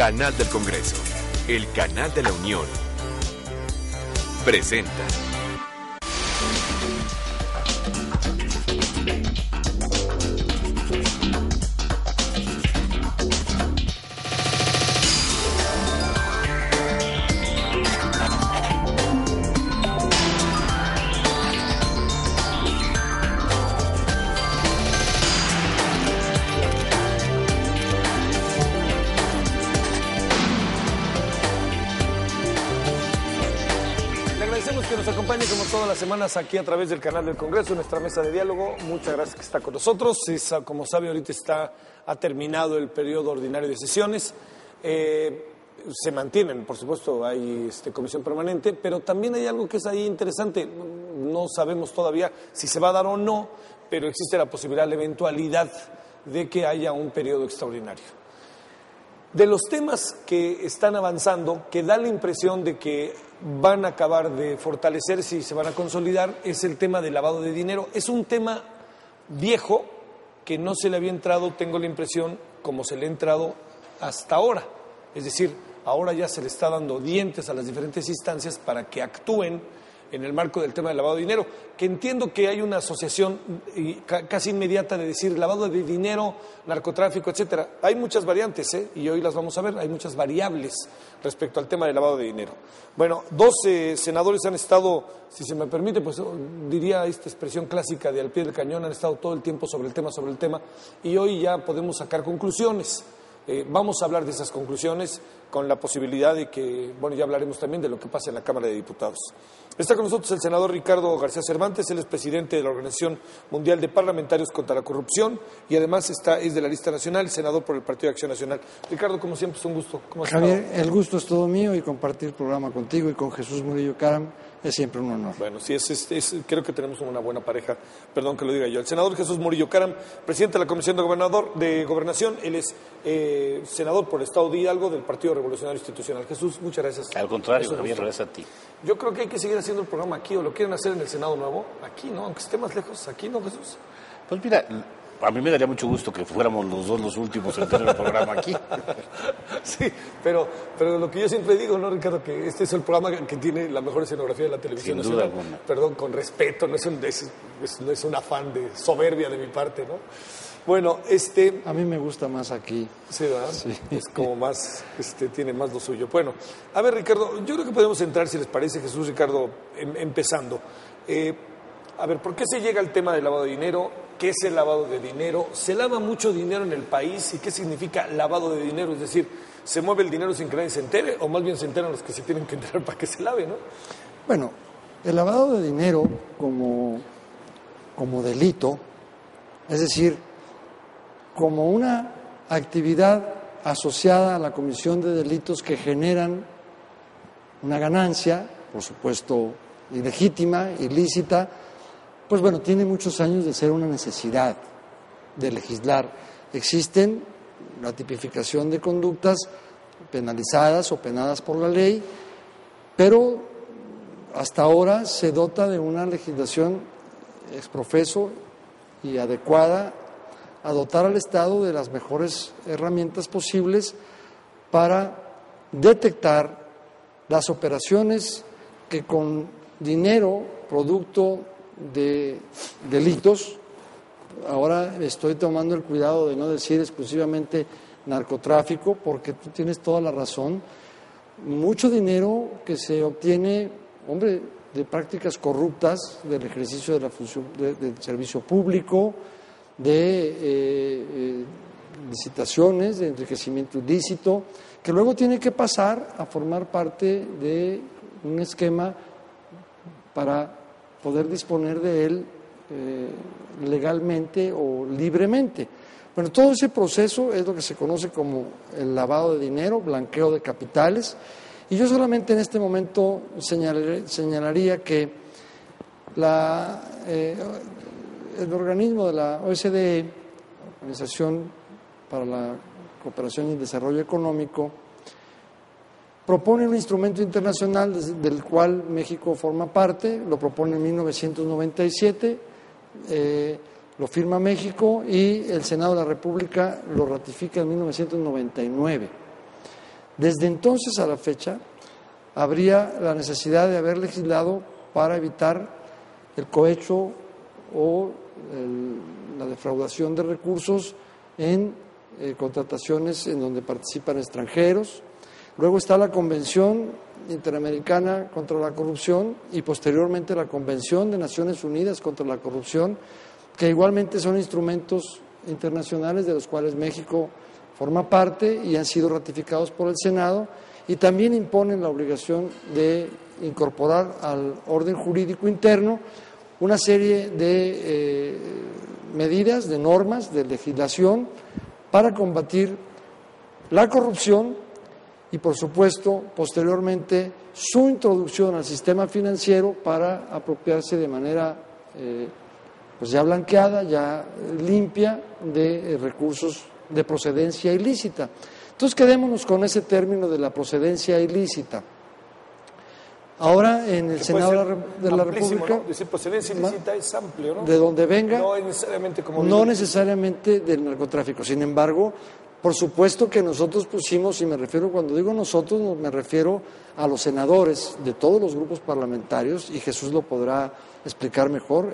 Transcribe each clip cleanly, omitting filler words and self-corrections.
Canal del Congreso, el canal de la Unión, presenta. Que nos acompañe como todas las semanas aquí a través del canal del Congreso, nuestra mesa de diálogo. Muchas gracias que está con nosotros. Como sabe, ahorita ha terminado el periodo ordinario de sesiones. Se mantienen, por supuesto, hay comisión permanente, pero también hay algo que es ahí interesante. No sabemos todavía si se va a dar o no, pero existe la posibilidad, la eventualidad de que haya un periodo extraordinario. De los temas que están avanzando, que da la impresión de que van a acabar de fortalecerse y se van a consolidar, es el tema del lavado de dinero. Es un tema viejo que no se le había entrado, tengo la impresión, como se le ha entrado hasta ahora. Es decir, ahora ya se le está dando dientes a las diferentes instancias para que actúen en el marco del tema del lavado de dinero, que entiendo que hay una asociación casi inmediata de decir lavado de dinero, narcotráfico, etcétera. Hay muchas variantes, y hoy las vamos a ver, hay muchas variables respecto al tema del lavado de dinero. Bueno, 12 senadores han estado, si se me permite, pues diría esta expresión clásica de al pie del cañón, han estado todo el tiempo sobre el tema, y hoy ya podemos sacar conclusiones. Vamos a hablar de esas conclusiones con la posibilidad de que, bueno, ya hablaremos también de lo que pasa en la Cámara de Diputados. Está con nosotros el senador Ricardo García Cervantes, él es presidente de la Organización Mundial de Parlamentarios contra la Corrupción y además es de la lista nacional, senador por el Partido de Acción Nacional. Ricardo, como siempre, es un gusto. ¿Cómo has Javier, estado? el gusto es todo mío y compartir el programa contigo y con Jesús Murillo Caram es siempre un honor. Bueno, sí, creo que tenemos una buena pareja, perdón que lo diga yo. El senador Jesús Murillo Caram, presidente de la Comisión de Gobernación, él es senador por el Estado de Hidalgo del Partido Revolucionario Institucional. Jesús, muchas gracias. Al contrario, Javier, gracias a ti. Yo creo que hay que seguir haciendo el programa aquí, o lo quieren hacer en el Senado Nuevo, aquí, ¿no? Aunque esté más lejos, aquí, ¿no, Jesús? Pues mira, a mí me daría mucho gusto que fuéramos los dos los últimos en tener el programa aquí. Sí, pero lo que yo siempre digo, ¿no, Ricardo? Que este es el programa que tiene la mejor escenografía de la televisión Sin duda nacional. alguna. Perdón, con respeto, no es un afán de soberbia de mi parte, ¿no? Bueno, A mí me gusta más aquí. Sí, ¿verdad? Sí. Es como más, tiene más lo suyo. Bueno, a ver, Ricardo, yo creo que podemos entrar, si les parece, Jesús, Ricardo, empezando. A ver, ¿por qué se llega al tema del lavado de dinero? ¿Qué es el lavado de dinero? ¿Se lava mucho dinero en el país? ¿Y qué significa lavado de dinero? Es decir, ¿se mueve el dinero sin que nadie se entere? ¿O más bien se enteran los que se tienen que enterar para que se lave, no? Bueno, el lavado de dinero como delito, es decir, como una actividad asociada a la comisión de delitos que generan una ganancia, por supuesto ilegítima, ilícita, pues bueno, tiene muchos años de ser una necesidad de legislar. Existen la tipificación de conductas penalizadas o penadas por la ley, pero hasta ahora se dota de una legislación exprofeso y adecuada a dotar al Estado de las mejores herramientas posibles para detectar las operaciones que con dinero producto de delitos, ahora estoy tomando el cuidado de no decir exclusivamente narcotráfico, porque tú tienes toda la razón, mucho dinero que se obtiene, de prácticas corruptas, del ejercicio de la función del servicio público, de licitaciones, de enriquecimiento ilícito, que luego tiene que pasar a formar parte de un esquema para poder disponer de él legalmente o libremente. Bueno, todo ese proceso es lo que se conoce como el lavado de dinero, blanqueo de capitales, y yo solamente en este momento señalaría que el organismo de la OSDE, Organización para la Cooperación y el Desarrollo Económico, propone un instrumento internacional del cual México forma parte, lo propone en 1997, lo firma México y el Senado de la República lo ratifica en 1999. Desde entonces a la fecha, habría la necesidad de haber legislado para evitar el cohecho o la defraudación de recursos en contrataciones en donde participan extranjeros. Luego está la Convención Interamericana contra la Corrupción y posteriormente la Convención de Naciones Unidas contra la Corrupción, que igualmente son instrumentos internacionales de los cuales México forma parte y han sido ratificados por el Senado, y también imponen la obligación de incorporar al orden jurídico interno una serie de medidas, de normas, de legislación para combatir la corrupción y, por supuesto, posteriormente su introducción al sistema financiero para apropiarse de manera pues ya blanqueada, ya limpia de recursos de procedencia ilícita. Entonces quedémonos con ese término de la procedencia ilícita. Ahora en el Senado de la República, ¿no? Decir procedencia ilícita es amplio, ¿no? De donde venga, no es necesariamente como no necesariamente del narcotráfico. Sin embargo, por supuesto que nosotros pusimos, y me refiero, cuando digo nosotros, me refiero a los senadores de todos los grupos parlamentarios, y Jesús lo podrá explicar mejor.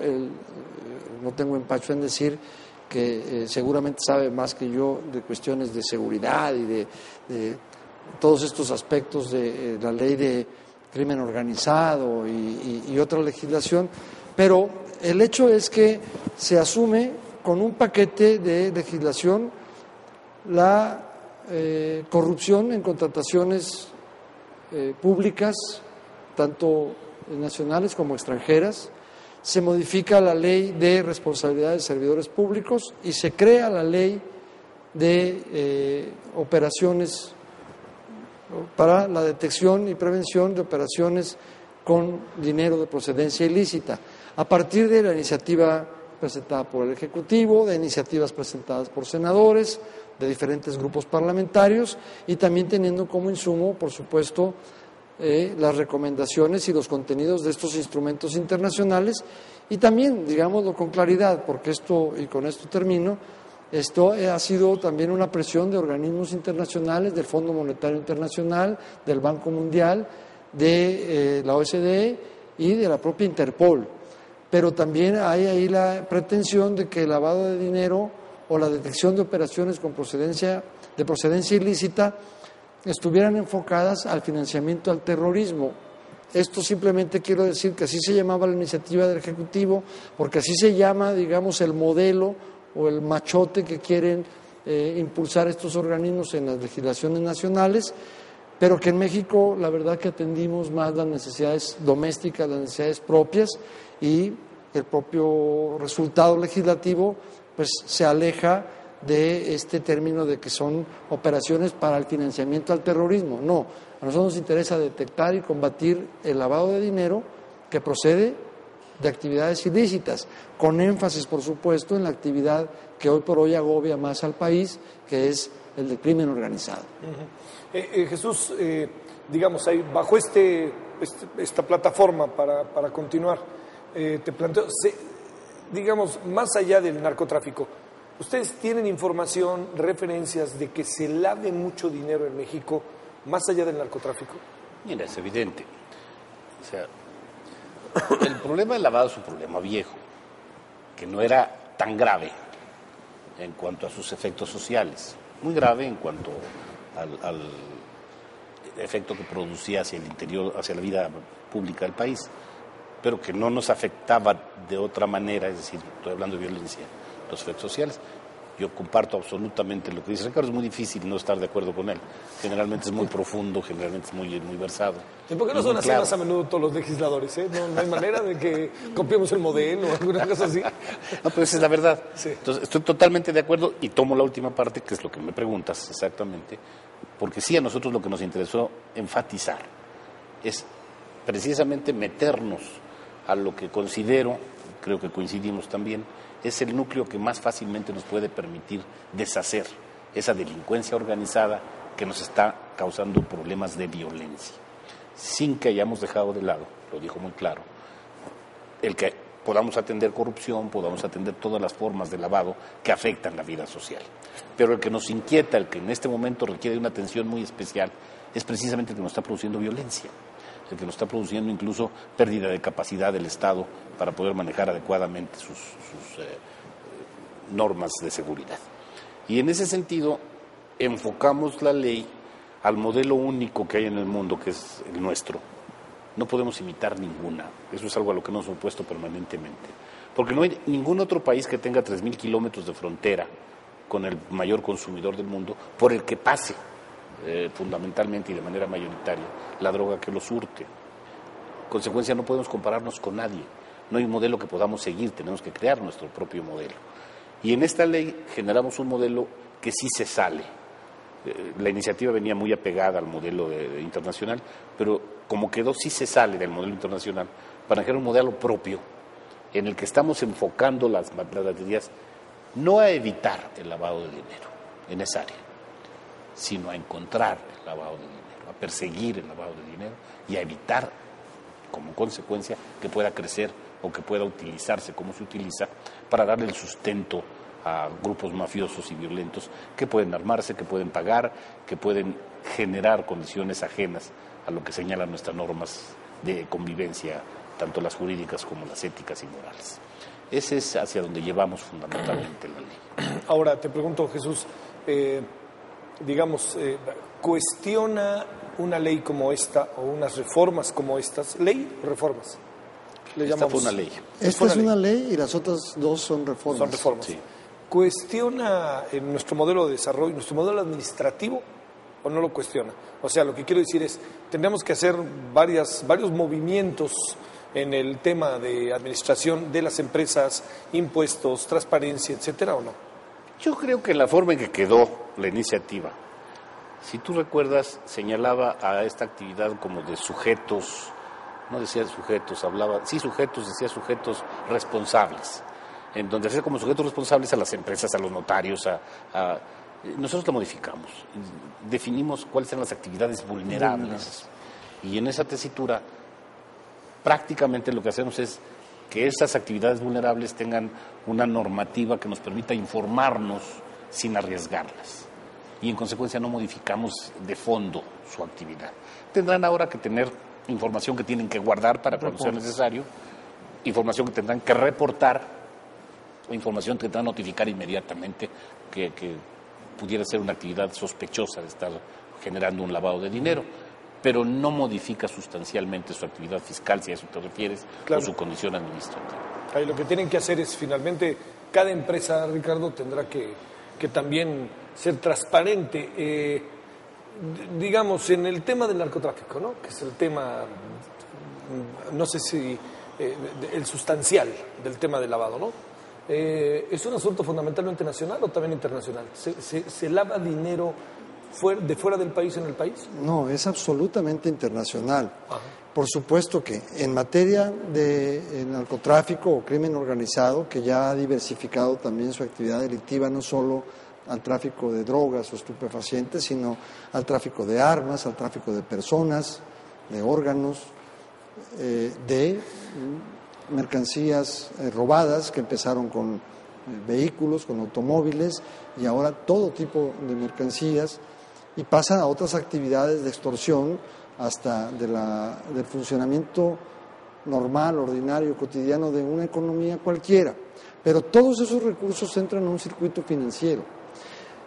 No tengo empacho en decir que seguramente sabe más que yo de cuestiones de seguridad y de todos estos aspectos de la ley de crimen organizado y otra legislación, pero el hecho es que se asume con un paquete de legislación la corrupción en contrataciones públicas, tanto nacionales como extranjeras. Se modifica la ley de responsabilidad de servidores públicos y se crea la ley de operaciones para la detección y prevención de operaciones con dinero de procedencia ilícita, a partir de la iniciativa presentada por el Ejecutivo, de iniciativas presentadas por senadores, de diferentes grupos parlamentarios, y también teniendo como insumo, por supuesto, las recomendaciones y los contenidos de estos instrumentos internacionales, y también, digámoslo con claridad, porque esto, y con esto termino, esto ha sido también una presión de organismos internacionales, del Fondo Monetario Internacional, del Banco Mundial, de la OSDE y de la propia Interpol. Pero también hay ahí la pretensión de que el lavado de dinero o la detección de operaciones con procedencia ilícita estuvieran enfocadas al financiamiento al terrorismo. Esto simplemente quiero decir que así se llamaba la iniciativa del Ejecutivo, porque así se llama, digamos, el modelo o el machote que quieren impulsar estos organismos en las legislaciones nacionales, pero que en México la verdad que atendimos más las necesidades domésticas, las necesidades propias, y el propio resultado legislativo pues se aleja de este término de que son operaciones para el financiamiento al terrorismo. No, a nosotros nos interesa detectar y combatir el lavado de dinero que procede de actividades ilícitas, con énfasis, por supuesto, en la actividad que hoy por hoy agobia más al país, que es el del crimen organizado. Jesús, digamos, ahí, bajo esta plataforma para continuar, te planteo, digamos, más allá del narcotráfico, ¿ustedes tienen información, referencias de que se lave mucho dinero en México más allá del narcotráfico? Mira, es evidente. O sea, el problema del lavado es un problema viejo, que no era tan grave en cuanto a sus efectos sociales, muy grave en cuanto al efecto que producía hacia el interior, hacia la vida pública del país, pero que no nos afectaba de otra manera, es decir, estoy hablando de violencia, los efectos sociales. Yo comparto absolutamente lo que dice Ricardo, es muy difícil no estar de acuerdo con él. Generalmente es muy profundo, generalmente es muy versado. ¿Y por qué no son así más a menudo todos los legisladores? No hay manera de que copiemos el modelo o alguna cosa así. No, pero esa es la verdad. Sí. Entonces, estoy totalmente de acuerdo y tomo la última parte, que es lo que me preguntas exactamente, porque sí, a nosotros lo que nos interesó enfatizar es precisamente meternos a lo que considero, creo que coincidimos también, es el núcleo que más fácilmente nos puede permitir deshacer esa delincuencia organizada que nos está causando problemas de violencia, sin que hayamos dejado de lado, lo dijo muy claro, el que podamos atender corrupción, podamos atender todas las formas de lavado que afectan la vida social. Pero el que nos inquieta, el que en este momento requiere una atención muy especial, es precisamente el que nos está produciendo violencia, el que nos está produciendo incluso pérdida de capacidad del Estado para poder manejar adecuadamente sus normas de seguridad. Y en ese sentido, enfocamos la ley al modelo único que hay en el mundo, que es el nuestro. No podemos imitar ninguna. Eso es algo a lo que nos hemos opuesto permanentemente. Porque no hay ningún otro país que tenga 3.000 kilómetros de frontera con el mayor consumidor del mundo por el que pase, fundamentalmente y de manera mayoritaria, la droga que lo surte. En consecuencia, no podemos compararnos con nadie. No hay un modelo que podamos seguir, tenemos que crear nuestro propio modelo. Y en esta ley generamos un modelo que sí se sale. La iniciativa venía muy apegada al modelo internacional, pero como quedó, sí se sale del modelo internacional para generar un modelo propio en el que estamos enfocando las baterías no a evitar el lavado de dinero en esa área, sino a encontrar el lavado de dinero, a perseguir el lavado de dinero y a evitar, como consecuencia, que pueda crecer o que pueda utilizarse como se utiliza para darle el sustento a grupos mafiosos y violentos que pueden armarse, que pueden pagar, que pueden generar condiciones ajenas a lo que señalan nuestras normas de convivencia, tanto las jurídicas como las éticas y morales. Ese es hacia donde llevamos fundamentalmente la ley. Ahora, te pregunto, Jesús, ¿cuestiona una ley como esta o unas reformas como estas? ¿Ley o reformas? Esta fue una ley. Esta es una ley y las otras dos son reformas. Son reformas. Sí. ¿Cuestiona nuestro modelo de desarrollo, nuestro modelo administrativo o no lo cuestiona? O sea, lo que quiero decir es, tendremos que hacer varios movimientos en el tema de administración de las empresas, impuestos, transparencia, etcétera, ¿o no? Yo creo que la forma en que quedó la iniciativa, si tú recuerdas, señalaba a esta actividad como de sujetos, no decía sujetos, decía sujetos responsables, en donde hacía como sujetos responsables a las empresas, a los notarios, nosotros la modificamos, definimos cuáles eran las actividades vulnerables, y en esa tesitura prácticamente lo que hacemos es que estas actividades vulnerables tengan una normativa que nos permita informarnos sin arriesgarlas. Y en consecuencia no modificamos de fondo su actividad. Tendrán ahora que tener información que tienen que guardar para cuando sea necesario, información que tendrán que reportar, información que tendrán que notificar inmediatamente que pudiera ser una actividad sospechosa de estar generando un lavado de dinero, pero no modifica sustancialmente su actividad fiscal, si a eso te refieres, claro, o su condición administrativa. Ahí lo que tienen que hacer es, finalmente, cada empresa, Ricardo, tendrá que también ser transparente, digamos, en el tema del narcotráfico, ¿no? Que es el tema, no sé si, el sustancial del tema del lavado, ¿no? ¿Es un asunto fundamentalmente nacional o también internacional? ¿Se lava dinero de fuera del país en el país? No, es absolutamente internacional. Ajá. Por supuesto que en materia de narcotráfico o crimen organizado, que ya ha diversificado también su actividad delictiva, no solo al tráfico de drogas o estupefacientes, sino al tráfico de armas, al tráfico de personas, de órganos, de mercancías robadas, que empezaron con vehículos, con automóviles, y ahora todo tipo de mercancías, y pasan a otras actividades de extorsión, hasta del funcionamiento normal, ordinario, cotidiano de una economía cualquiera. Pero todos esos recursos entran en un circuito financiero.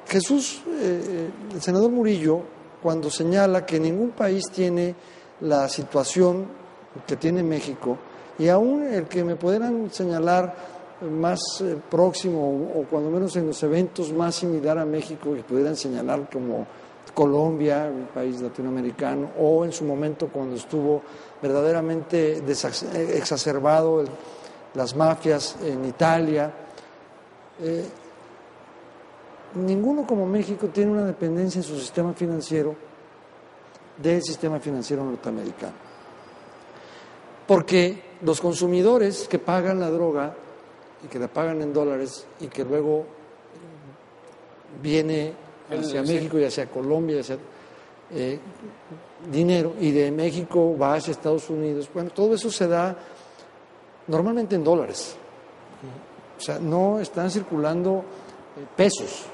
Jesús, el senador Murillo, cuando señala que ningún país tiene la situación que tiene México, y aún el que me pudieran señalar más próximo, o cuando menos en los eventos más similar a México, que pudieran señalar como Colombia, un país latinoamericano, o en su momento cuando estuvo verdaderamente exacerbado las mafias en Italia, ninguno como México tiene una dependencia en su sistema financiero del sistema financiero norteamericano, porque los consumidores que pagan la droga y que la pagan en dólares y que luego viene hacia México y hacia Colombia, hacia dinero, y de México va hacia Estados Unidos, bueno, todo eso se da normalmente en dólares, o sea, no están circulando pesos,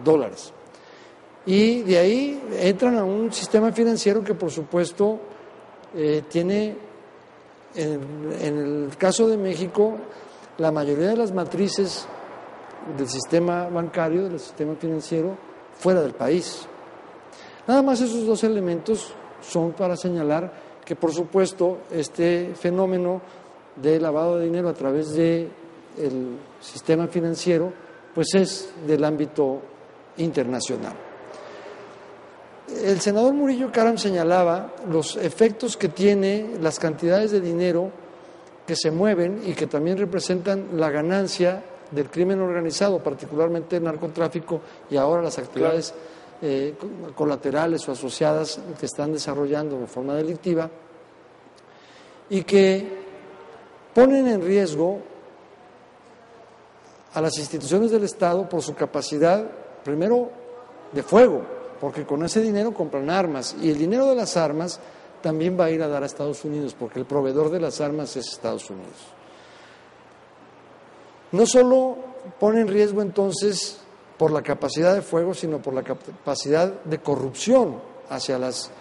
dólares. y de ahí entran a un sistema financiero que por supuesto tiene, en el caso de México, la mayoría de las matrices del sistema bancario, del sistema financiero, fuera del país. Nada más esos dos elementos son para señalar que por supuesto este fenómeno de lavado de dinero a través del sistema financiero pues es del ámbito internacional. El senador Murillo Karam señalaba los efectos que tiene las cantidades de dinero que se mueven y que también representan la ganancia del crimen organizado, particularmente el narcotráfico y ahora las actividades colaterales o asociadas que están desarrollando de forma delictiva, y que ponen en riesgo a las instituciones del Estado por su capacidad, primero, de fuego, porque con ese dinero compran armas, y el dinero de las armas también va a ir a dar a Estados Unidos, porque el proveedor de las armas es Estados Unidos. No solo pone en riesgo entonces por la capacidad de fuego, sino por la capacidad de corrupción hacia los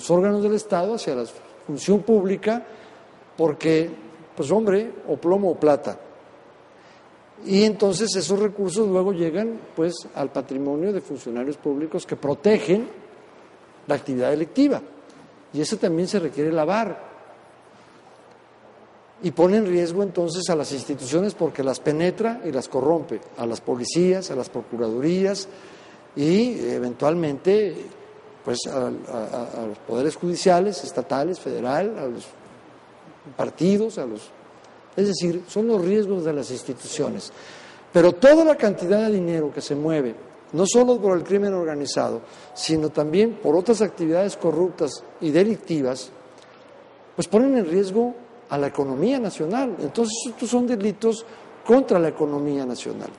órganos del Estado, hacia la función pública, porque, pues hombre, o plomo o plata. Y entonces esos recursos luego llegan pues al patrimonio de funcionarios públicos que protegen la actividad delictiva, y eso también se requiere lavar, y pone en riesgo entonces a las instituciones porque las penetra y las corrompe, a las policías, a las procuradurías y eventualmente pues a los poderes judiciales, estatales, federal, a los partidos, es decir, son los riesgos de las instituciones. Pero toda la cantidad de dinero que se mueve, no solo por el crimen organizado, sino también por otras actividades corruptas y delictivas, pues ponen en riesgo a la economía nacional. Entonces, estos son delitos contra la economía nacional.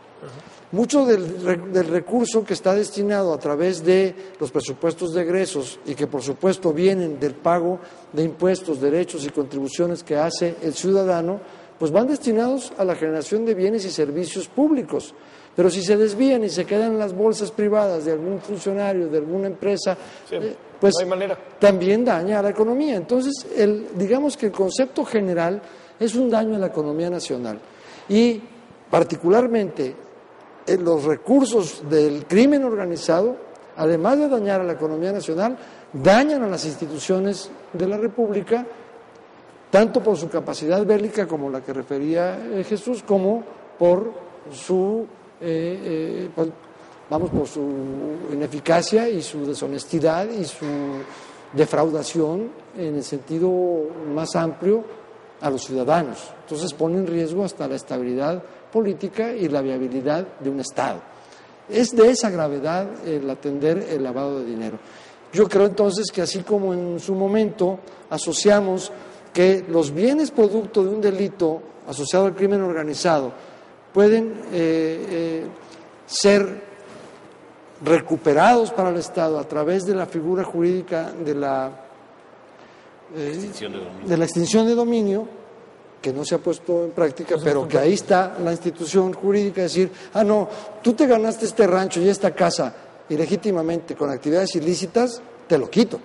Mucho del recurso que está destinado a través de los presupuestos de egresos y que por supuesto vienen del pago de impuestos, derechos y contribuciones que hace el ciudadano, pues van destinados a la generación de bienes y servicios públicos. Pero si se desvían y se quedan en las bolsas privadas de algún funcionario, de alguna empresa, pues no hay manera. También daña a la economía. Entonces, digamos que el concepto general es un daño a la economía nacional. Y particularmente los recursos del crimen organizado, además de dañar a la economía nacional, dañan a las instituciones de la República, tanto por su capacidad bélica, como la que refería Jesús, como por su por su ineficacia y su deshonestidad y su defraudación en el sentido más amplio a los ciudadanos. Entonces pone en riesgo hasta la estabilidad política y la viabilidad de un Estado. Es de esa gravedad el atender el lavado de dinero. Yo creo entonces que así como en su momento asociamos que los bienes producto de un delito asociado al crimen organizado pueden ser recuperados para el Estado a través de la figura jurídica de la extinción de dominio, que no se ha puesto en práctica, pero que ahí está la institución jurídica, decir, no, tú te ganaste este rancho y esta casa ilegítimamente con actividades ilícitas, te lo quito.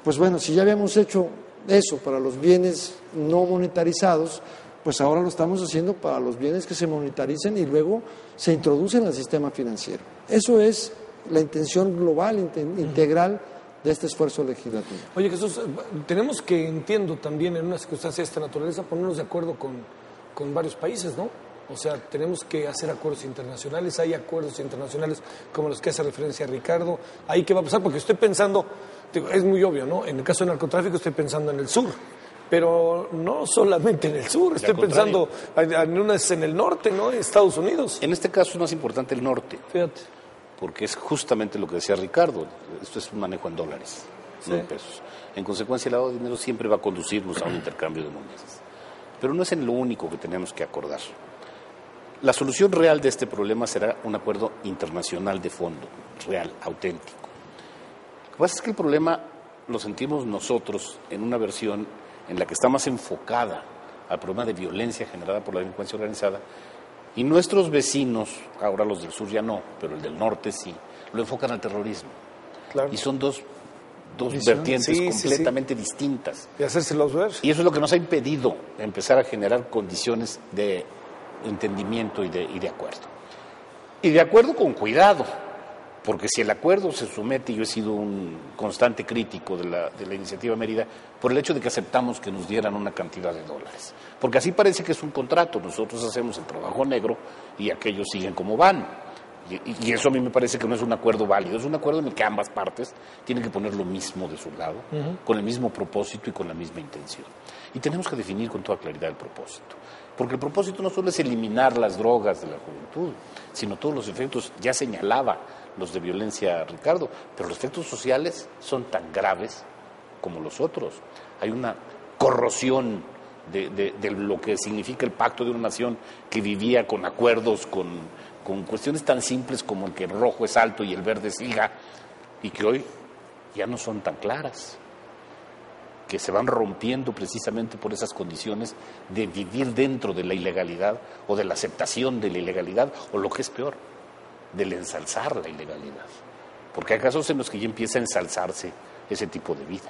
Pues bueno, si ya habíamos hecho eso para los bienes no monetarizados, pues ahora lo estamos haciendo para los bienes que se monetaricen y luego se introducen al sistema financiero. Eso es la intención global, integral de este esfuerzo legislativo. Oye, Jesús, tenemos que, entiendo también en una circunstancia de esta naturaleza, ponernos de acuerdo con varios países, ¿no? O sea, tenemos que hacer acuerdos internacionales, hay acuerdos internacionales como los que hace referencia Ricardo. ¿Ahí qué va a pasar? Porque estoy pensando, es muy obvio, ¿no? En el caso del narcotráfico estoy pensando en el sur. Pero no solamente en el sur, estoy pensando en unas en el norte, ¿no? En Estados Unidos. En este caso es más importante el norte. Fíjate. Porque es justamente lo que decía Ricardo, esto es un manejo en dólares, no en pesos. En consecuencia, el lavado de dinero siempre va a conducirnos a un intercambio de monedas. Pero no es en lo único que tenemos que acordar. La solución real de este problema será un acuerdo internacional de fondo, real, auténtico. Lo que pasa es que el problema lo sentimos nosotros en una versión en la que está más enfocada al problema de violencia generada por la delincuencia organizada, y nuestros vecinos, ahora los del sur ya no, pero el del norte sí, lo enfocan al terrorismo. Claro. Y son dos Visión. vertientes Sí, completamente distintas. Y hacérselos ver. Y eso es lo que nos ha impedido empezar a generar condiciones de entendimiento y de acuerdo. Y de acuerdo con cuidado, porque si el acuerdo se somete, yo he sido un constante crítico de la iniciativa Mérida, por el hecho de que aceptamos que nos dieran una cantidad de dólares. Porque así parece que es un contrato, nosotros hacemos el trabajo negro y aquellos siguen como van. Y eso a mí me parece que no es un acuerdo válido, es un acuerdo en el que ambas partes tienen que poner lo mismo de su lado, con el mismo propósito y con la misma intención. Y tenemos que definir con toda claridad el propósito. Porque el propósito no solo es eliminar las drogas de la juventud, sino todos los efectos, ya señalaba los de violencia Ricardo, pero los efectos sociales son tan graves como los otros. Hay una corrosión de lo que significa el pacto de una nación que vivía con acuerdos, con cuestiones tan simples como el que el rojo es alto y el verde siga, y que hoy ya no son tan claras, que se van rompiendo precisamente por esas condiciones de vivir dentro de la ilegalidad o de la aceptación de la ilegalidad, o lo que es peor, del ensalzar la ilegalidad. Porque hay casos en los que ya empieza a ensalzarse ese tipo de vida.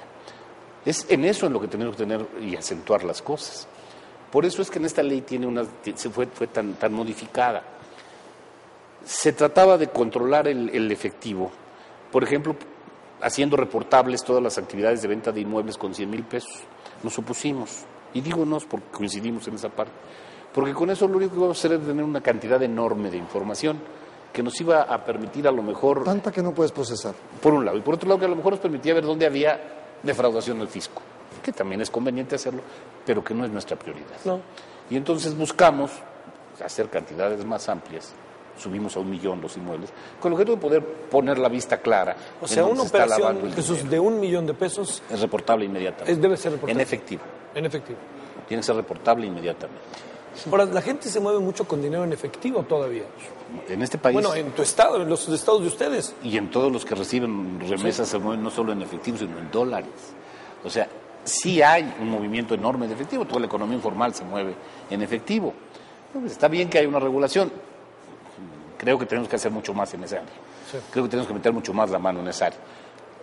Es en eso en lo que tenemos que tener y acentuar las cosas. Por eso es que en esta ley fue tan modificada. Se trataba de controlar el efectivo, por ejemplo, haciendo reportables todas las actividades de venta de inmuebles con 100,000 pesos. Nos opusimos, y digo nos porque coincidimos en esa parte, porque con eso lo único que íbamos a hacer es tener una cantidad enorme de información que nos iba a permitir a lo mejor... Tanta que no puedes procesar. Por un lado, y por otro lado que a lo mejor nos permitía ver dónde había defraudación al fisco, que también es conveniente hacerlo, pero que no es nuestra prioridad. No. Y entonces buscamos hacer cantidades más amplias, subimos a 1,000,000 los inmuebles, con el objeto de poder poner la vista clara. O sea, una operación, Jesús, dinero. de $1,000,000 Es reportable inmediatamente. debe ser reportable. En efectivo. En efectivo. Tiene que ser reportable inmediatamente. Ahora, la gente se mueve mucho con dinero en efectivo todavía. En este país... Bueno, en tu estado, en los estados de ustedes. Y en todos los que reciben remesas se mueven no solo en efectivo, sino en dólares. O sea, sí hay un movimiento enorme de efectivo, toda la economía informal se mueve en efectivo. Pues está bien que haya una regulación. Creo que tenemos que hacer mucho más en esa área. Sí. Creo que tenemos que meter mucho más la mano en esa área.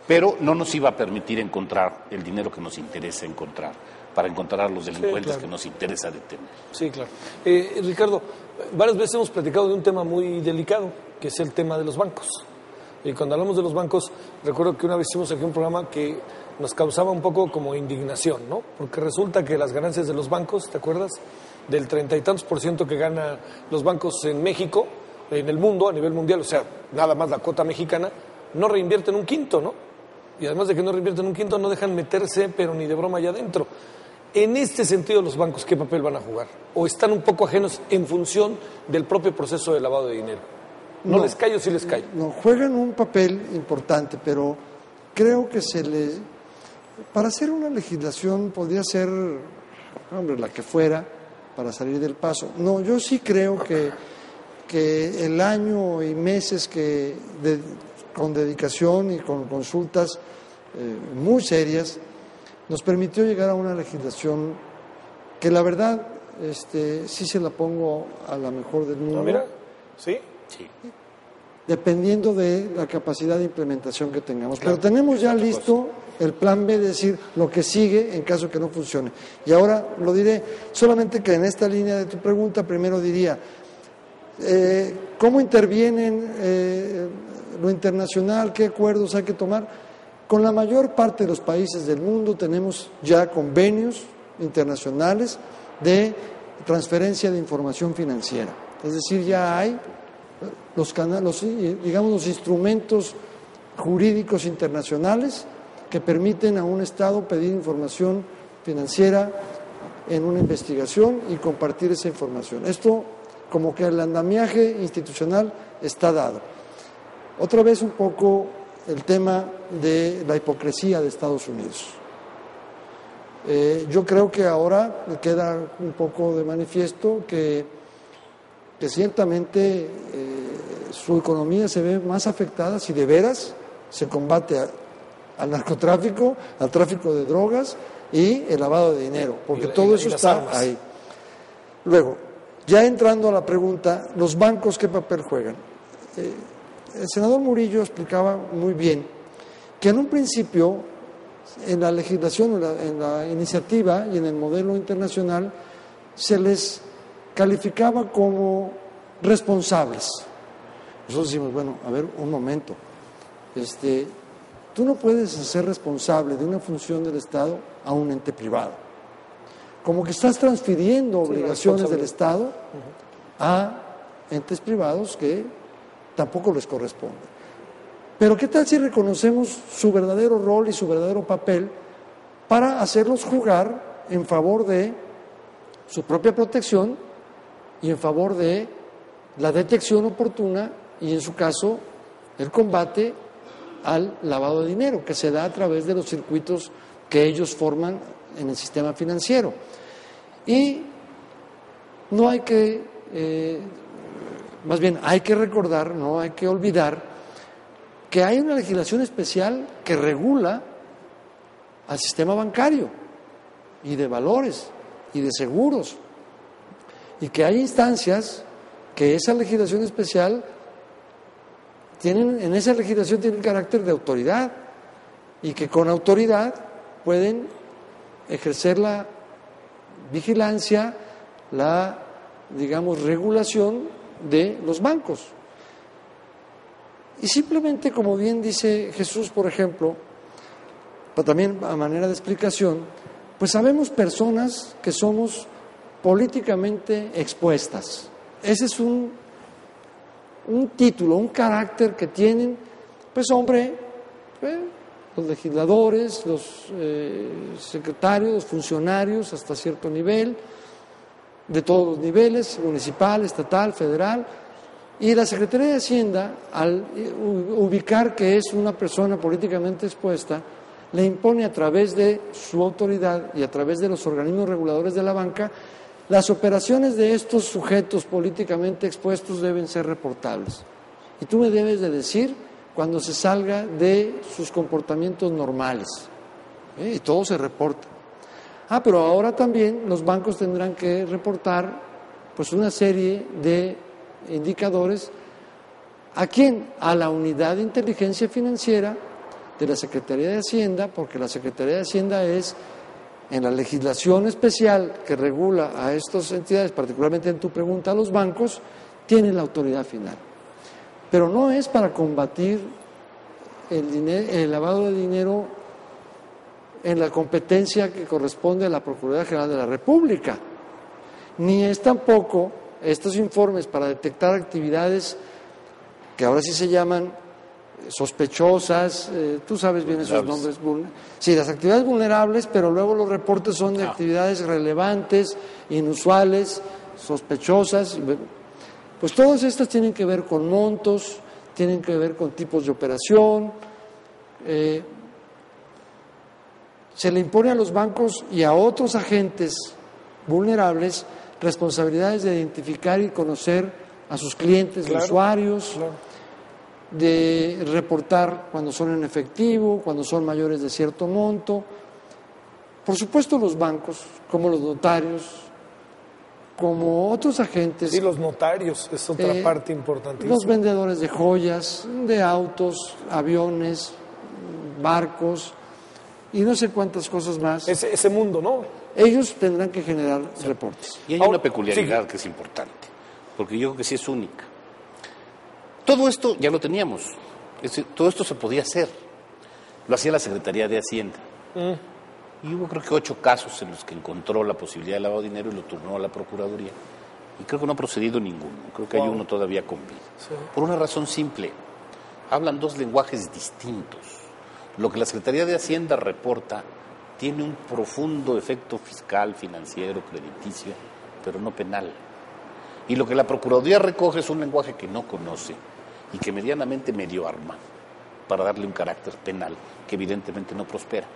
Pero no nos iba a permitir encontrar el dinero que nos interesa encontrar, para encontrar a los delincuentes que nos interesa detener. Sí, claro. Ricardo, varias veces hemos platicado de un tema muy delicado, que es el tema de los bancos. Y cuando hablamos de los bancos, recuerdo que una vez hicimos aquí un programa que nos causaba un poco como indignación, ¿no? Porque resulta que las ganancias de los bancos, ¿te acuerdas? Del 30 y tantos % que ganan los bancos en México, en el mundo, a nivel mundial, o sea, nada más la cuota mexicana, no reinvierten un quinto, ¿no? Y además de que no reinvierten un quinto, no dejan meterse, pero ni de broma allá adentro. En este sentido, los bancos, ¿qué papel van a jugar? ¿O están un poco ajenos en función del propio proceso de lavado de dinero? ¿No les cae o sí les cae? No, juegan un papel importante, pero creo que para hacer una legislación podría ser, hombre, la que fuera, para salir del paso. No, yo sí creo que el año y meses con dedicación y con consultas muy serias nos permitió llegar a una legislación que la verdad sí se la pongo a la mejor del mundo. Mira, ¿sí? Sí. Dependiendo de la capacidad de implementación que tengamos. Claro. Pero tenemos ya listo el plan B, de decir lo que sigue en caso que no funcione. Y ahora lo diré, solamente que en esta línea de tu pregunta primero diría, ¿cómo intervienen lo internacional? ¿Qué acuerdos hay que tomar? Con la mayor parte de los países del mundo tenemos ya convenios internacionales de transferencia de información financiera. Es decir, ya hay los instrumentos jurídicos internacionales que permiten a un Estado pedir información financiera en una investigación y compartir esa información. Esto, como que el andamiaje institucional está dado. Otra vez un poco el tema de la hipocresía de Estados Unidos. Yo creo que ahora queda un poco de manifiesto que ciertamente su economía se ve más afectada si de veras se combate al narcotráfico, al tráfico de drogas y el lavado de dinero, porque todo eso está ahí. Luego, ya entrando a la pregunta, ¿los bancos qué papel juegan? el senador Murillo explicaba muy bien que en un principio, en la legislación, en la iniciativa y en el modelo internacional, se les calificaba como responsables. Nosotros decimos, bueno, a ver, un momento, tú no puedes ser responsable de una función del Estado a un ente privado. Como que estás transfiriendo obligaciones del Estado a entes privados que tampoco les corresponde. Pero ¿qué tal si reconocemos su verdadero rol y su verdadero papel para hacerlos jugar en favor de su propia protección y en favor de la detección oportuna y, en su caso, el combate al lavado de dinero, que se da a través de los circuitos que ellos forman en el sistema financiero? Y no hay que, más bien hay que recordar, no hay que olvidar que hay una legislación especial que regula al sistema bancario y de valores y de seguros, y que hay instancias que esa legislación especial en esa legislación tienen carácter de autoridad y que con autoridad pueden ejercer la vigilancia, la, digamos, regulación de los bancos. Y simplemente, como bien dice Jesús, por ejemplo, pero también a manera de explicación, pues sabemos personas que somos políticamente expuestas. Ese es un título, un carácter que tienen, pues los legisladores, los secretarios, los funcionarios hasta cierto nivel, de todos los niveles, municipal, estatal, federal, y la Secretaría de Hacienda, al ubicar que es una persona políticamente expuesta, le impone a través de su autoridad y a través de los organismos reguladores de la banca, las operaciones de estos sujetos políticamente expuestos deben ser reportables. Y tú me debes de decir cuando se salga de sus comportamientos normales. Y todo se reporta. Pero ahora también los bancos tendrán que reportar pues una serie de indicadores. ¿A quién? A la Unidad de Inteligencia Financiera de la Secretaría de Hacienda, porque la Secretaría de Hacienda es, en la legislación especial que regula a estas entidades, particularmente en tu pregunta a los bancos, tiene la autoridad final. Pero no es para combatir el lavado de dinero en la competencia que corresponde a la Procuraduría General de la República, ni es tampoco estos informes para detectar actividades que ahora sí se llaman sospechosas, tú sabes bien esos nombres. Sí, las actividades vulnerables, pero luego los reportes son de actividades relevantes, inusuales, sospechosas. Pues todas estas tienen que ver con montos, tienen que ver con tipos de operación. Se le impone a los bancos y a otros agentes vulnerables responsabilidades de identificar y conocer a sus clientes, usuarios, de reportar cuando son en efectivo, cuando son mayores de cierto monto. Por supuesto, los bancos, como los notarios, como otros agentes. Sí, los notarios es otra parte importantísima. Los vendedores de joyas, de autos, aviones, barcos y no sé cuántas cosas más. Ese mundo, ¿no? Ellos tendrán que generar reportes. Y hay una peculiaridad que es importante, porque yo creo que sí es única. Todo esto ya lo teníamos, todo esto se podía hacer, lo hacía la Secretaría de Hacienda. Y hubo creo que 8 casos en los que encontró la posibilidad de lavado de dinero y lo turnó a la Procuraduría. Y creo que no ha procedido ninguno, creo que hay uno todavía con vida. Sí. Por una razón simple, hablan 2 lenguajes distintos. Lo que la Secretaría de Hacienda reporta tiene un profundo efecto fiscal, financiero, crediticio, pero no penal. Y lo que la Procuraduría recoge es un lenguaje que no conoce y que medianamente medio arma para darle un carácter penal que evidentemente no prospera.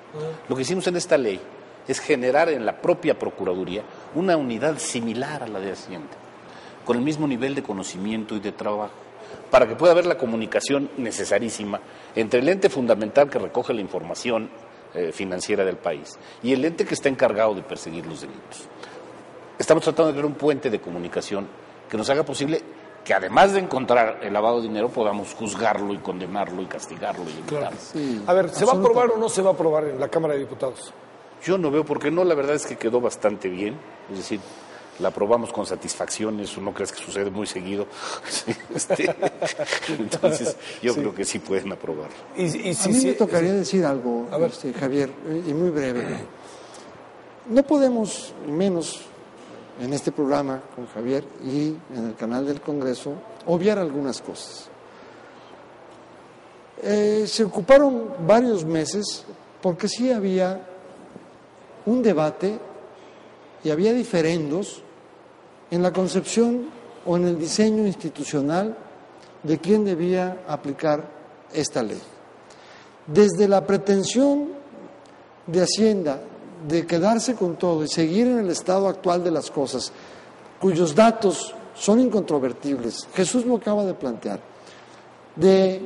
Lo que hicimos en esta ley es generar en la propia Procuraduría una unidad similar a la de Hacienda, con el mismo nivel de conocimiento y de trabajo, para que pueda haber la comunicación necesarísima entre el ente fundamental que recoge la información financiera del país y el ente que está encargado de perseguir los delitos. Estamos tratando de crear un puente de comunicación que nos haga posible que además de encontrar el lavado de dinero podamos juzgarlo y condenarlo y castigarlo y Claro. evitarlo. Sí, A ver, ¿se va a absolutamente. aprobar o no se va a aprobar en la Cámara de Diputados? Yo no veo por qué no, la verdad es que quedó bastante bien, es decir, la aprobamos con satisfacción, eso no crees que sucede muy seguido. Sí, entonces, yo creo que sí pueden aprobarlo. Y A si, mí si- me tocaría decir algo, A ver. Javier, y muy breve. No podemos, y menos en este programa con Javier y en el canal del Congreso, obviar algunas cosas. Se ocuparon varios meses porque sí había un debate y había diferendos en la concepción o en el diseño institucional de quién debía aplicar esta ley. Desde la pretensión de Hacienda de quedarse con todo y seguir en el estado actual de las cosas, cuyos datos son incontrovertibles, Jesús lo acaba de plantear, de,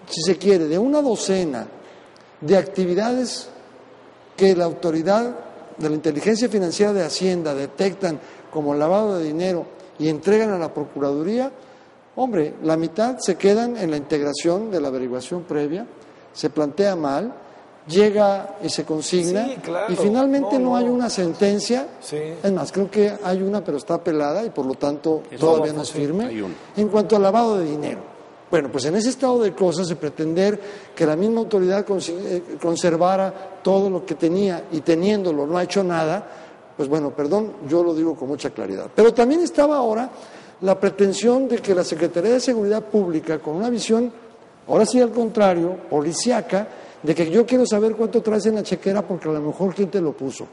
si se quiere, de una docena de actividades que la autoridad de la inteligencia financiera de Hacienda detectan como lavado de dinero y entregan a la Procuraduría, hombre, la mitad se quedan en la integración de la averiguación previa, se plantea mal, llega y se consigna, Sí, claro. y finalmente No, no hay no. una sentencia. Sí. Es más, creo que hay una, pero está apelada y por lo tanto Eso todavía no, no es sí, firme. hay una. En cuanto al lavado de dinero, bueno, pues en ese estado de cosas, de pretender que la misma autoridad conservara todo lo que tenía y teniéndolo no ha hecho nada, pues bueno, perdón, yo lo digo con mucha claridad. Pero también estaba ahora la pretensión de que la Secretaría de Seguridad Pública, con una visión, ahora sí al contrario, policíaca, de que yo quiero saber cuánto traes en la chequera porque a lo mejor quién te lo puso.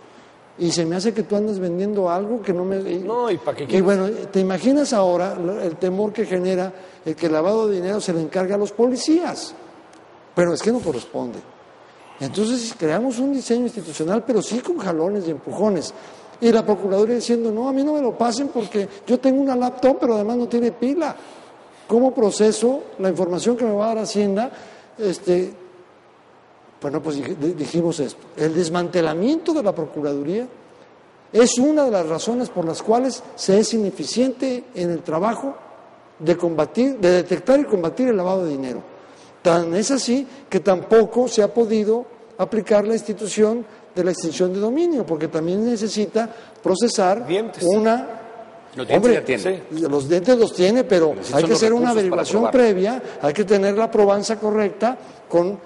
Y se me hace que tú andas vendiendo algo que no me... No, ¿y para qué Y quieres? bueno, ¿te imaginas ahora el temor que genera el que el lavado de dinero se le encarga a los policías? Pero es que no corresponde. Entonces creamos un diseño institucional, pero sí con jalones y empujones. Y la Procuraduría diciendo, no, a mí no me lo pasen porque yo tengo una laptop, pero además no tiene pila. ¿Cómo proceso la información que me va a dar Hacienda? Bueno, pues dijimos esto. El desmantelamiento de la Procuraduría es una de las razones por las cuales se es ineficiente en el trabajo de detectar y combatir el lavado de dinero. Tan es así que tampoco se ha podido aplicar la institución de la extinción de dominio, porque también necesita procesar Dientes. Los dientes Hombre, ya tienen. sí. los dientes los tiene, pero Necesitan hay que los hacer una recursos para averiguación probar. previa, hay que tener la probanza correcta con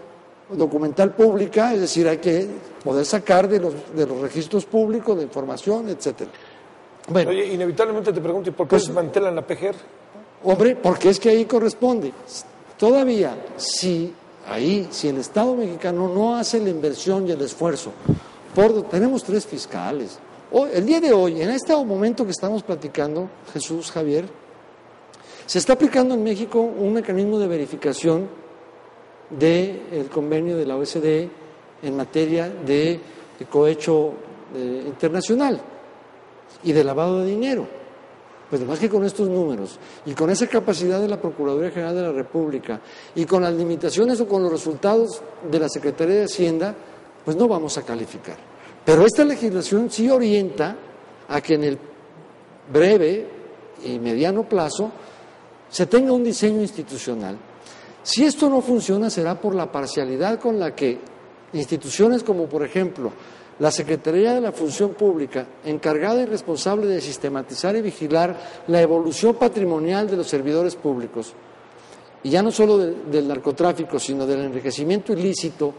documental pública, es decir, hay que poder sacar de los registros públicos de información, etcétera. Bueno, Oye, inevitablemente te pregunto, ¿y por qué desmantelan la PGR? hombre, porque es que ahí corresponde. Todavía, si el Estado mexicano no hace la inversión y el esfuerzo, tenemos 3 fiscales. El día de hoy, en este momento que estamos platicando, Jesús, Javier, se está aplicando en México un mecanismo de verificación del convenio de la OSD en materia de cohecho internacional y de lavado de dinero. Pues además que con estos números y con esa capacidad de la Procuraduría General de la República y con las limitaciones o con los resultados de la Secretaría de Hacienda, pues no vamos a calificar. Pero esta legislación sí orienta a que en el breve y mediano plazo se tenga un diseño institucional. Si esto no funciona, será por la parcialidad con la que instituciones como, por ejemplo, la Secretaría de la Función Pública, encargada y responsable de sistematizar y vigilar la evolución patrimonial de los servidores públicos, y ya no solo del narcotráfico, sino del enriquecimiento ilícito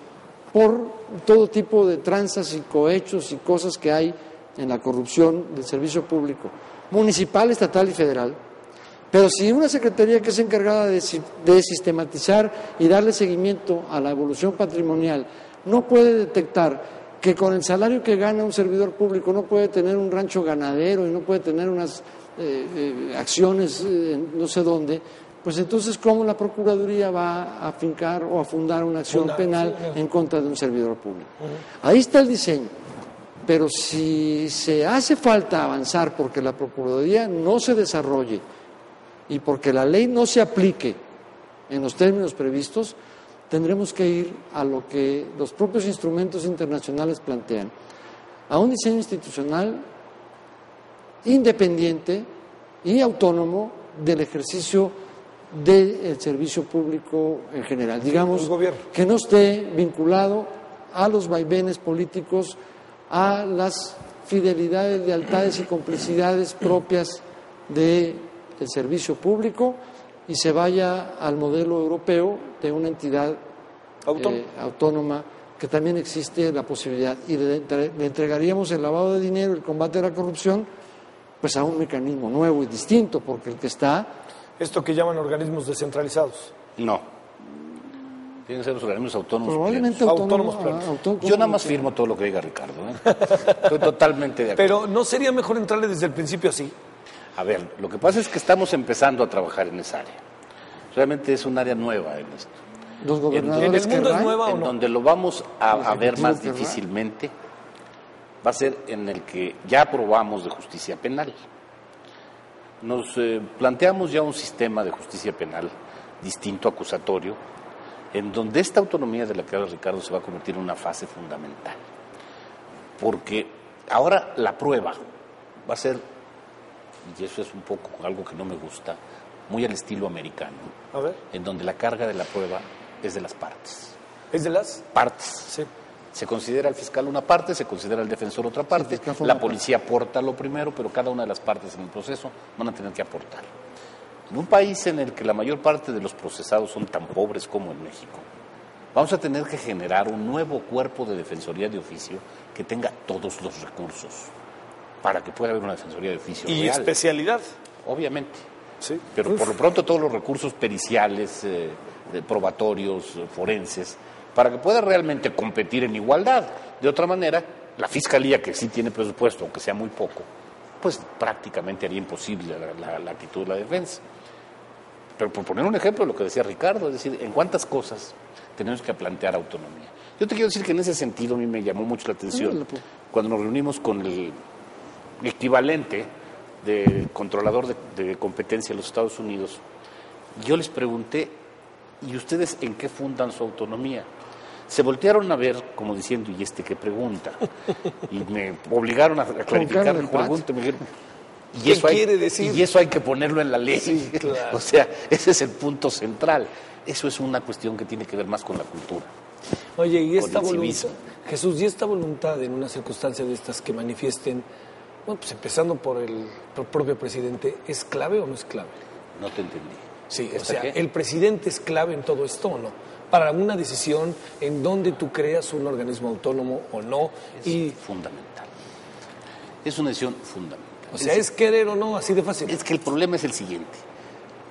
por todo tipo de tranzas y cohechos y cosas que hay en la corrupción del servicio público, municipal, estatal y federal. Pero si una secretaría que es encargada de sistematizar y darle seguimiento a la evolución patrimonial no puede detectar que con el salario que gana un servidor público no puede tener un rancho ganadero y no puede tener unas acciones no sé dónde, pues entonces ¿cómo la Procuraduría va a fincar o a fundar una acción penal en contra de un servidor público? Ahí está el diseño. Pero si se hace falta avanzar porque la Procuraduría no se desarrolle y porque la ley no se aplique en los términos previstos, tendremos que ir a lo que los propios instrumentos internacionales plantean, a un diseño institucional independiente y autónomo del ejercicio del servicio público en general. Digamos, el gobierno. que no esté vinculado a los vaivenes políticos, a las fidelidades, lealtades y complicidades propias del servicio público, y se vaya al modelo europeo de una entidad autónoma, que también existe la posibilidad, y le entregaríamos el lavado de dinero, el combate a la corrupción, pues a un mecanismo nuevo y distinto, porque el que está... Esto que llaman organismos descentralizados. No. Tienen que ser los organismos autónomos. Probablemente Autónomos autónomos. plenos. Yo nada más firmo todo lo que diga Ricardo. Estoy totalmente de acuerdo. Pero ¿no sería mejor entrarle desde el principio así? A ver, lo que pasa es que estamos empezando a trabajar en esa área. Realmente es un área nueva en esto. Los gobernadores ¿En el mundo es querrán. nueva o En no? donde lo vamos a ver más querrá. difícilmente va a ser en el que ya aprobamos de justicia penal. Nos planteamos ya un sistema de justicia penal distinto, acusatorio, en donde esta autonomía de la que habla Ricardo se va a convertir en una fase fundamental. Porque ahora la prueba va a ser, y eso es un poco algo que no me gusta, muy al estilo americano, A ver, en donde la carga de la prueba es de las partes. ¿es de las? Partes. Sí. Se considera al fiscal una parte, se considera al defensor otra parte, el fiscal forma la policía aporta lo primero, pero cada una de las partes en el proceso van a tener que aportar. En un país en el que la mayor parte de los procesados son tan pobres como en México, vamos a tener que generar un nuevo cuerpo de defensoría de oficio que tenga todos los recursos para que pueda haber una defensoría de oficio ¿Y real. especialidad? Obviamente. Sí. Pero por lo pronto todos los recursos periciales, probatorios, forenses, para que pueda realmente competir en igualdad. De otra manera, la Fiscalía, que sí tiene presupuesto, aunque sea muy poco, pues prácticamente haría imposible la actitud de la defensa. Pero por poner un ejemplo de lo que decía Ricardo, es decir, en cuántas cosas tenemos que plantear autonomía. Yo te quiero decir que en ese sentido a mí me llamó mucho la atención cuando nos reunimos con el equivalente del controlador de competencia de los Estados Unidos. Yo les pregunté, ¿y ustedes en qué fundan su autonomía? Se voltearon a ver como diciendo, ¿y este qué pregunta? Y me obligaron a clarificar mi pregunta. Me dijeron, ¿Qué quiere decir? Y eso hay que ponerlo en la ley. Sí, claro. O sea, ese es el punto central. Eso es una cuestión que tiene que ver más con la cultura. Oye, y esta Con el voluntad, civismo. Jesús, y esta voluntad en una circunstancia de estas que manifiesten, bueno, pues empezando por el propio presidente, ¿es clave o no es clave? No te entendí. Sí, o ¿Esta sea, qué? ¿el presidente es clave en todo esto o no? Para una decisión en donde tú creas un organismo autónomo o no. Es fundamental. Es una decisión fundamental. O sea, ¿es querer o no? Así de fácil. Es que el problema es el siguiente.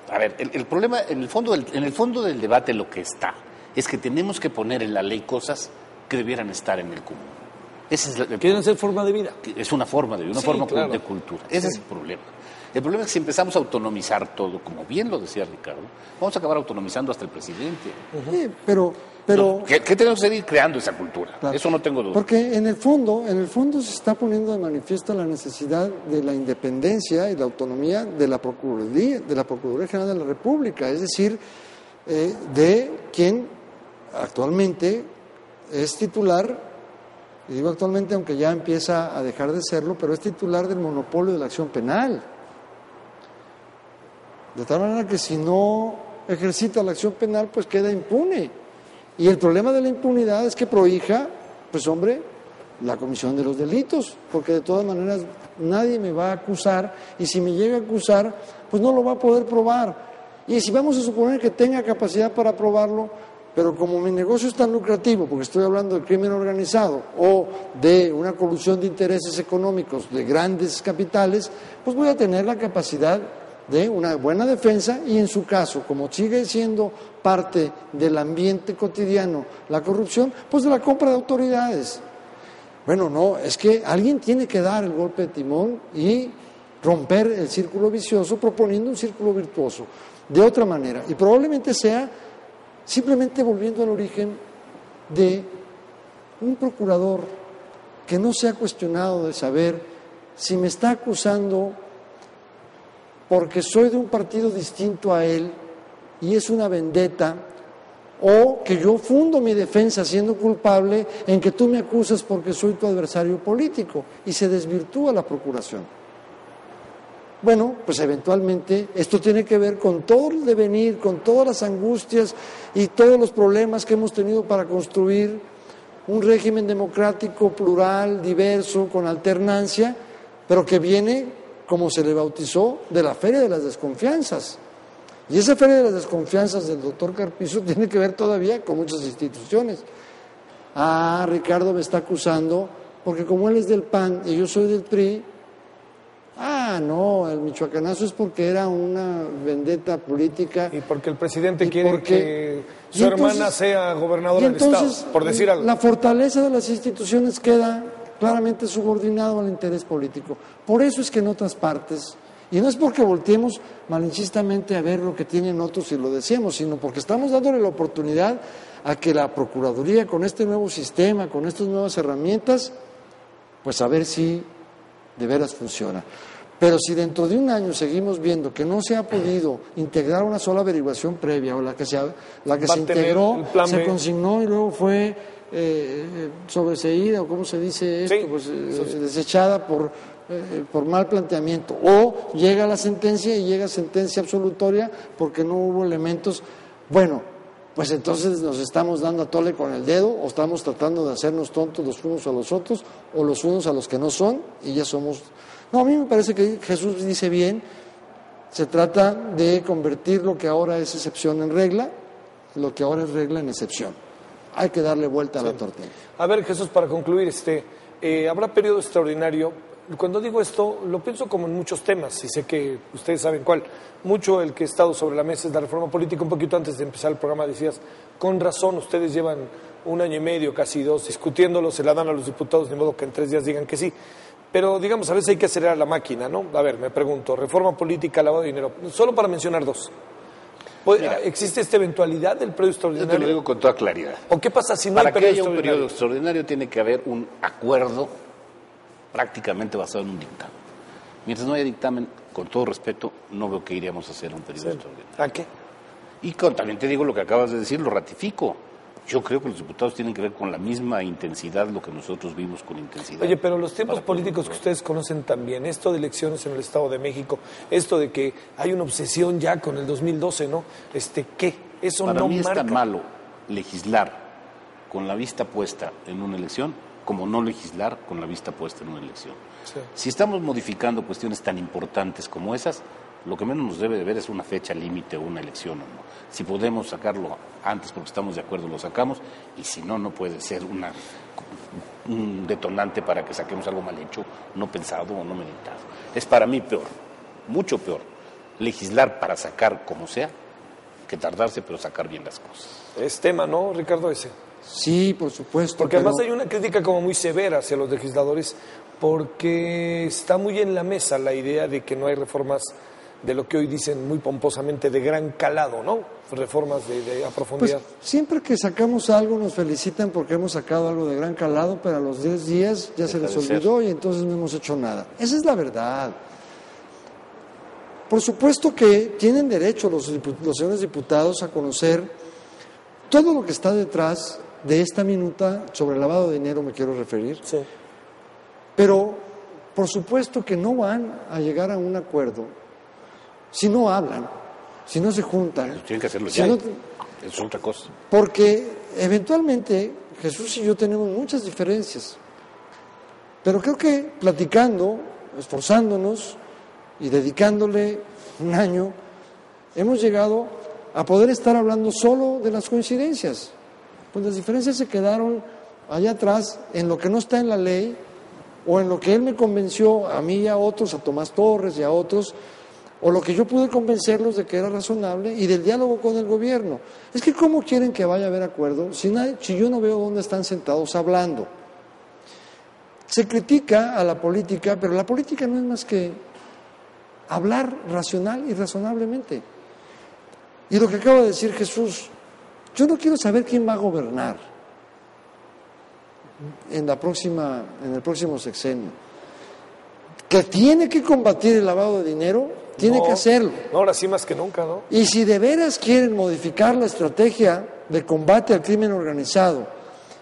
A ver, el problema, en el fondo del debate lo que está es que tenemos que poner en la ley cosas que debieran estar en el común. Ese es Quieren ser forma de vida. es una forma de vida, una Sí, forma claro. de cultura. Ese es el problema. El problema es que si empezamos a autonomizar todo, como bien lo decía Ricardo, vamos a acabar autonomizando hasta el presidente. Sí, pero ¿Qué tenemos que seguir creando esa cultura? Claro. Eso no tengo duda. Porque en el fondo se está poniendo de manifiesto la necesidad de la independencia y la autonomía de la Procuraduría General de la República, es decir, de quien actualmente es titular, y digo actualmente aunque ya empieza a dejar de serlo, pero es titular del monopolio de la acción penal. De tal manera que si no ejercita la acción penal, pues queda impune. Y el problema de la impunidad es que prohija, pues hombre, la comisión de los delitos, porque de todas maneras nadie me va a acusar, y si me llega a acusar, pues no lo va a poder probar. Y si vamos a suponer que tenga capacidad para probarlo, pero como mi negocio es tan lucrativo, porque estoy hablando del crimen organizado o de una colusión de intereses económicos de grandes capitales, pues voy a tener la capacidad de una buena defensa, y en su caso, como sigue siendo parte del ambiente cotidiano la corrupción, pues de la compra de autoridades. Bueno, no, es que alguien tiene que dar el golpe de timón y romper el círculo vicioso proponiendo un círculo virtuoso de otra manera, y probablemente sea simplemente volviendo al origen de un procurador que no se ha cuestionado de saber si me está acusando porque soy de un partido distinto a él y es una vendetta, o que yo fundo mi defensa siendo culpable en que tú me acusas porque soy tu adversario político, y se desvirtúa la procuración. bueno, pues eventualmente esto tiene que ver con todo el devenir, con todas las angustias y todos los problemas que hemos tenido para construir un régimen democrático, plural, diverso, con alternancia, pero que viene, como se le bautizó, de la Feria de las Desconfianzas. Y esa Feria de las Desconfianzas del doctor Carpizo tiene que ver todavía con muchas instituciones. Ricardo me está acusando, porque como él es del PAN y yo soy del PRI, no, el michoacanazo es porque era una vendetta política. Y porque el presidente quiere que su hermana sea gobernadora del Estado, por decir algo. La fortaleza de las instituciones queda claramente subordinado al interés político. Por eso es que en otras partes, y no es porque volteemos malinchistamente a ver lo que tienen otros y lo decíamos, sino porque estamos dándole la oportunidad a que la Procuraduría, con este nuevo sistema, con estas nuevas herramientas, pues a ver si de veras funciona. Pero si dentro de un año seguimos viendo que no se ha podido integrar una sola averiguación previa, o la que se integró, se consignó y luego fue sobreseída, o cómo se dice esto, sí, pues desechada por mal planteamiento, o llega la sentencia y llega sentencia absolutoria porque no hubo elementos, bueno, pues entonces nos estamos dando a tole con el dedo, o estamos tratando de hacernos tontos los unos a los otros, o los unos a los que no son, y ya somos... No, a mí me parece que Jesús dice bien, se trata de convertir lo que ahora es excepción en regla, lo que ahora es regla en excepción. Hay que darle vuelta a la tortilla. A ver, Jesús, para concluir, habrá periodo extraordinario. Cuando digo esto, lo pienso como en muchos temas, y sé que ustedes saben cuál. Mucho el que ha estado sobre la mesa es la reforma política. Un poquito antes de empezar el programa decías, con razón, ustedes llevan 1 año y medio, casi 2, discutiéndolo, se la dan a los diputados, de modo que en 3 días digan que sí. Pero, digamos, a veces hay que acelerar la máquina, ¿no? A ver, me pregunto, reforma política, lavado de dinero, solo para mencionar 2. ¿Existe esta eventualidad del periodo extraordinario? Yo te lo digo con toda claridad. ¿O qué pasa si no hay periodo extraordinario? Para que haya un periodo extraordinario tiene que haber un acuerdo prácticamente basado en un dictamen. Mientras no haya dictamen, con todo respeto, no veo que iríamos a hacer un periodo extraordinario. ¿A qué? Y también te digo lo que acabas de decir, lo ratifico. Yo creo que los diputados tienen que ver con la misma intensidad lo que nosotros vimos con intensidad. Oye, pero los tiempos políticos que ustedes conocen también, esto de elecciones en el Estado de México, esto de que hay una obsesión ya con el 2012, ¿no? ¿Qué? Eso Para no mí marca. es tan malo legislar con la vista puesta en una elección como no legislar con la vista puesta en una elección. Sí. Si estamos modificando cuestiones tan importantes como esas, lo que menos nos debe de ver es una fecha límite o una elección o no. Si podemos sacarlo antes porque estamos de acuerdo, lo sacamos, y si no, no puede ser un detonante para que saquemos algo mal hecho, no pensado o no meditado. Es para mí peor, mucho peor, legislar para sacar como sea, que tardarse pero sacar bien las cosas. Es tema, ¿no, Ricardo, ese? Sí, por supuesto. Porque además hay una crítica como muy severa hacia los legisladores, porque está muy en la mesa la idea de que no hay reformas de lo que hoy dicen muy pomposamente de gran calado, ¿no? Reformas a profundidad. Pues siempre que sacamos algo nos felicitan porque hemos sacado algo de gran calado, pero a los 10 días ya se les olvidó y entonces no hemos hecho nada. Esa es la verdad. Por supuesto que tienen derecho los señores diputados a conocer todo lo que está detrás de esta minuta sobre el lavado de dinero, me quiero referir. Sí. Pero por supuesto que no van a llegar a un acuerdo si no hablan, si no se juntan. Tienen que hacerlo si ya. no, es otra cosa. porque eventualmente Jesús y yo tenemos muchas diferencias. Pero creo que platicando, esforzándonos y dedicándole un año, hemos llegado a poder estar hablando solo de las coincidencias. Pues las diferencias se quedaron allá atrás en lo que no está en la ley o en lo que él me convenció a mí y a otros, a Tomás Torres y a otros, o lo que yo pude convencerlos de que era razonable y del diálogo con el gobierno. Es que ¿cómo quieren que vaya a haber acuerdo si yo no veo dónde están sentados hablando? Se critica a la política, pero la política no es más que hablar racional y razonablemente. Y lo que acaba de decir Jesús, yo no quiero saber quién va a gobernar en el próximo sexenio. Que tiene que combatir el lavado de dinero, tiene que hacerlo. No, ahora sí más que nunca, ¿no? Y si de veras quieren modificar la estrategia de combate al crimen organizado,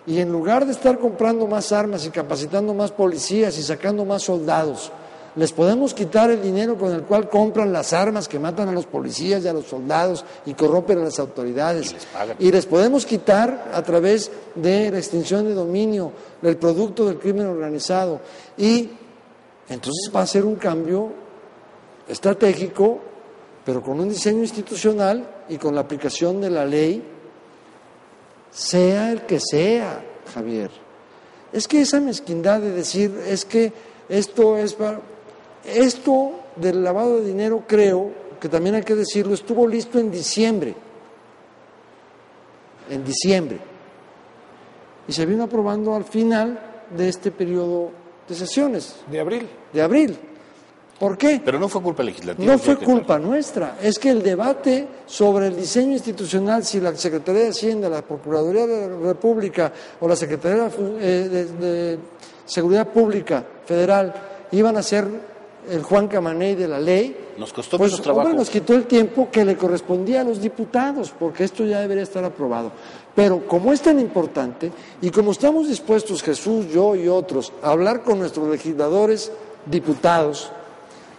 y en lugar de estar comprando más armas y capacitando más policías y sacando más soldados, Les podemos quitar el dinero con el cual compran las armas que matan a los policías y a los soldados y corrompen a las autoridades. Y les podemos quitar a través de la extinción de dominio el producto del crimen organizado. Y entonces va a ser un cambio estratégico, pero con un diseño institucional y con la aplicación de la ley, sea el que sea, Javier. Es que esa mezquindad de decir, es que esto es para... Esto del lavado de dinero, creo que también hay que decirlo, estuvo listo en diciembre. Y se vino aprobando al final de este periodo de sesiones. De abril. ¿Por qué? Pero no fue culpa legislativa. No fue culpa nuestra. Es que el debate sobre el diseño institucional, si la Secretaría de Hacienda, la Procuraduría de la República o la Secretaría de Seguridad Pública Federal iban a ser el Juan Camaney de la ley, nos costó pues mucho trabajo. nos quitó el tiempo que le correspondía a los diputados, porque esto ya debería estar aprobado. Pero como es tan importante y como estamos dispuestos, Jesús, yo y otros, a hablar con nuestros legisladores diputados,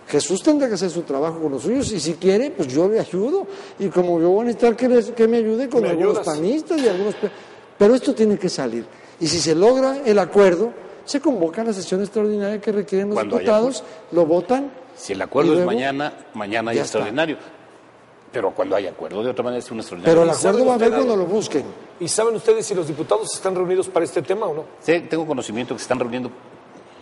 Jesús tendrá que hacer su trabajo con los suyos y si quiere, pues yo le ayudo. Y como yo voy a necesitar que me ayude con algunos panistas y algunos... Pero esto tiene que salir. Y si se logra el acuerdo, se convoca la sesión extraordinaria que requieren los diputados, lo votan. Si el acuerdo es mañana hay extraordinario. Pero cuando hay acuerdo, de otra manera es un extraordinario. Pero el acuerdo va a haber cuando lo busquen. ¿Y saben ustedes si los diputados están reunidos para este tema o no? Sí, tengo conocimiento que se están reuniendo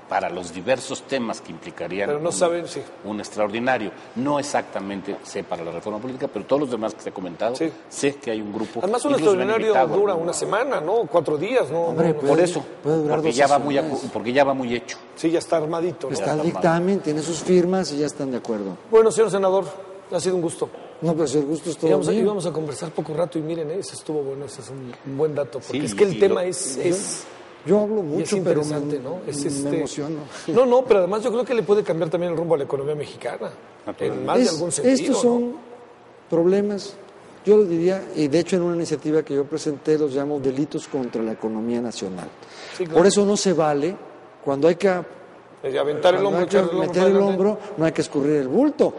para los diversos temas que implicarían pero no saben, sí, un extraordinario. No exactamente sé para la reforma política, pero todos los demás que se ha comentado, sí, sé que hay un grupo. Además, un extraordinario dura una semana, ¿no? 4 días, ¿no? Hombre, por eso, porque ya va muy hecho. Sí, ya está armadito, ¿no? Está el dictamen, tiene sus firmas y ya están de acuerdo. Bueno, señor senador, ha sido un gusto. No, pero si el gusto es todo mío. Íbamos a conversar poco rato y miren, ese estuvo bueno, ese es un buen dato, porque es que el tema es... Yo hablo mucho, pero ¿no? Me emociono. No, pero además yo creo que le puede cambiar también el rumbo a la economía mexicana, en más de algún sentido. Estos son problemas, yo lo diría, y de hecho en una iniciativa que yo presenté los llamo delitos contra la economía nacional. Sí, claro. Por eso no se vale, cuando hay que aventar el hombro, meter el hombro, no hay que escurrir el bulto.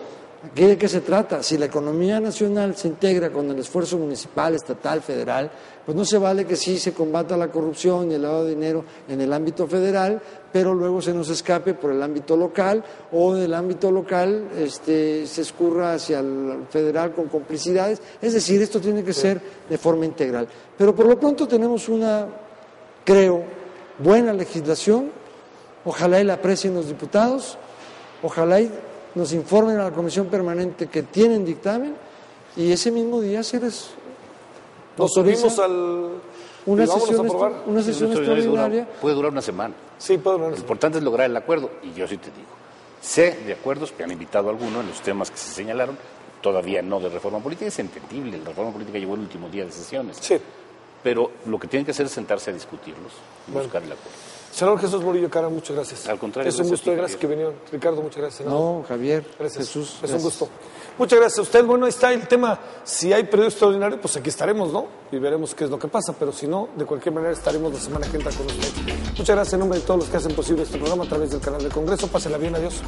¿Aquí de qué se trata? Si la economía nacional se integra con el esfuerzo municipal, estatal, federal, pues no se vale que sí se combata la corrupción y el lavado de dinero en el ámbito federal, pero luego se nos escape por el ámbito local o del ámbito local se escurra hacia el federal con complicidades. Es decir, esto tiene que ser de forma integral. Pero por lo pronto tenemos una, creo, buena legislación. Ojalá y la aprecien los diputados, ojalá y nos informen a la Comisión Permanente que tienen dictamen y ese mismo día se les nos subimos una sesión extraordinaria. Puede durar una semana. Sí, puede durar. Lo importante es lograr el acuerdo y yo sí te digo, sé de acuerdos que han invitado a algunos en los temas que se señalaron, todavía no de reforma política, es entendible, la reforma política llegó el último día de sesiones. Sí. Pero lo que tienen que hacer es sentarse a discutirlos y buscar el acuerdo. Senador Jesús Murillo Caram, muchas gracias. Al contrario. Es un gusto, gracias que vinieron. Ricardo, muchas gracias. Senador. No, Javier, gracias. Jesús. Es un gusto. Muchas gracias a usted. Bueno, ahí está el tema. Si hay periodo extraordinario, pues aquí estaremos, ¿no? Y veremos qué es lo que pasa. Pero si no, de cualquier manera estaremos la semana que entra con usted. Muchas gracias en nombre de todos los que hacen posible este programa a través del canal del Congreso. Pásenla bien, adiós.